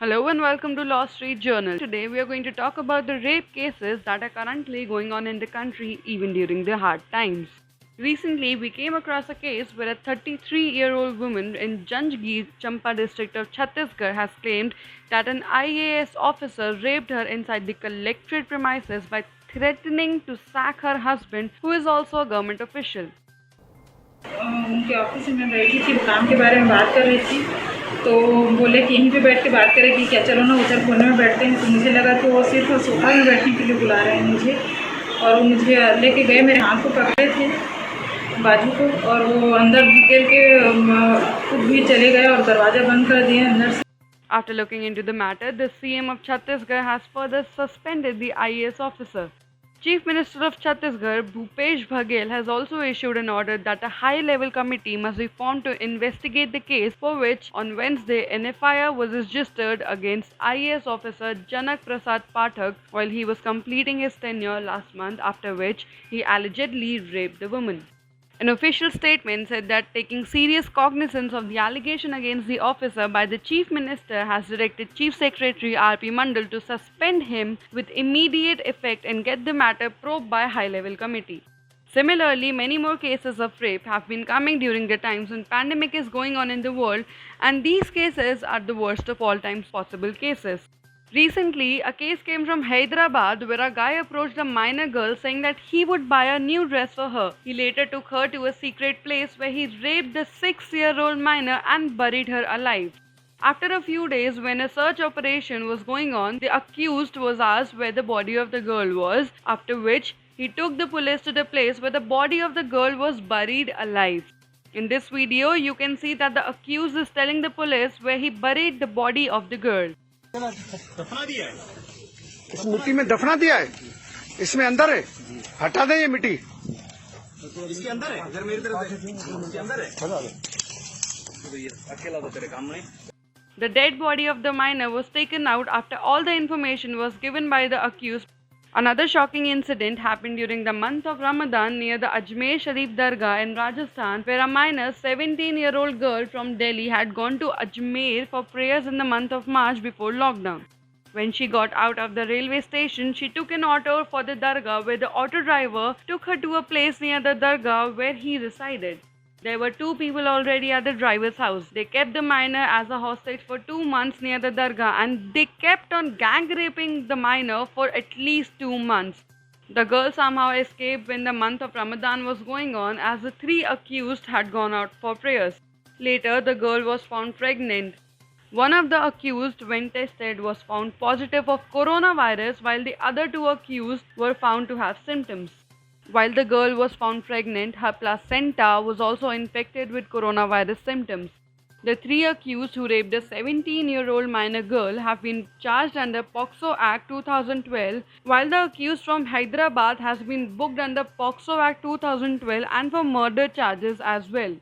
Hello and welcome to Law Street Journal. Today we are going to talk about the rape cases that are currently going on in the country even during the hard times. Recently, we came across a case where a 33-year-old woman in Janjgir, Champa district of Chhattisgarh has claimed that an IAS officer raped her inside the collectorate premises by threatening to sack her husband, who is also a government official. उनके office में बैठी थी, काम के बारे में बात कर रही थी, तो बोले कि यहीं पे बैठ के बात करें कि क्या चलो ना उधर कोने में बैठते हैं। तो मुझे लगा कि वो सिर्फ सोफा में बैठने के लिए बुला रहे हैं मुझे, और वो मुझे लेके गए, मेरे हाथ को पकड़े थे बाजू को, और वो अंदर धकेल के खुद भी चले गए और दरवाज़ा बंद कर दिए अंदर से। After looking into the matter, the CM of Chhattisgarh has further suspended the IAS officer. Chief Minister of Chhattisgarh, Bhupesh Baghel, has also issued an order that a high-level committee must be formed to investigate the case, for which on Wednesday an FIR was registered against IAS officer Janak Prasad Pathak while he was completing his tenure last month, after which he allegedly raped the woman. An official statement said that taking serious cognizance of the allegation against the officer by the Chief Minister has directed Chief Secretary R.P. Mandal to suspend him with immediate effect and get the matter probed by a high-level committee. Similarly, many more cases of rape have been coming during the times when pandemic is going on in the world, and these cases are the worst of all times possible cases. Recently, a case came from Hyderabad where a guy approached a minor girl saying that he would buy a new dress for her. He later took her to a secret place where he raped the 6-year-old minor and buried her alive. After a few days, when a search operation was going on, the accused was asked where the body of the girl was, after which he took the police to the place where the body of the girl was buried alive. In this video, you can see that the accused is telling the police where he buried the body of the girl. दफना दिया है, इस मिट्टी में दफना दिया है, इसमें अंदर है, हटा दे ये मिट्टी, इसके अंदर है, इधर मेरी तरफ इसके अंदर है, तो ये अकेला तो तेरे काम नहीं। The dead body of the minor was taken out after all the information was given by the accused. Another shocking incident happened during the month of Ramadan near the Ajmer Sharif Dargah in Rajasthan, where a minor 17-year-old girl from Delhi had gone to Ajmer for prayers in the month of March before lockdown. When she got out of the railway station, she took an auto for the Dargah, where the auto driver took her to a place near the Dargah where he resided. There were 2 people already at the driver's house. They kept the minor as a hostage for 2 months near the Dargah, and they kept on gang raping the minor for at least 2 months. The girl somehow escaped when the month of Ramadan was going on, as the 3 accused had gone out for prayers. Later, the girl was found pregnant. One of the accused, when tested, was found positive of coronavirus, while the other 2 accused were found to have symptoms. While the girl was found pregnant, her placenta was also infected with coronavirus symptoms. The 3 accused who raped a 17-year-old minor girl have been charged under POCSO Act 2012, while the accused from Hyderabad has been booked under POCSO Act 2012 and for murder charges as well.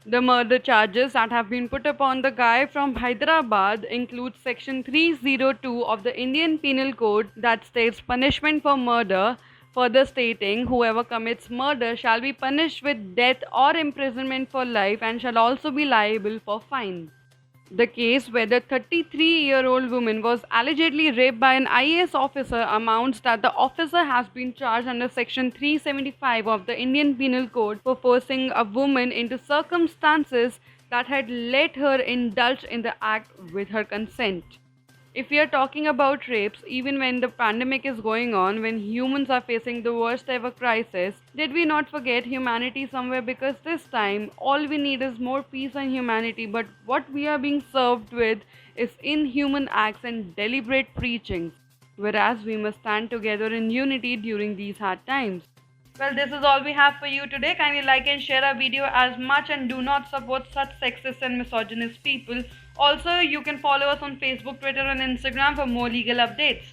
The murder charges that have been put upon the guy from Hyderabad include Section 302 of the Indian Penal Code that states punishment for murder, further stating whoever commits murder shall be punished with death or imprisonment for life and shall also be liable for fines. The case where the 33-year-old woman was allegedly raped by an IAS officer amounts that the officer has been charged under Section 375 of the Indian Penal Code for forcing a woman into circumstances that had let her indulge in the act with her consent. If we are talking about rapes, even when the pandemic is going on, when humans are facing the worst ever crisis, did we not forget humanity somewhere? Because this time, all we need is more peace and humanity, but what we are being served with is inhuman acts and deliberate preachings, whereas we must stand together in unity during these hard times. Well, this is all we have for you today. Kindly like and share our video as much, and do not support such sexist and misogynist people. Also, you can follow us on Facebook, Twitter and Instagram for more legal updates.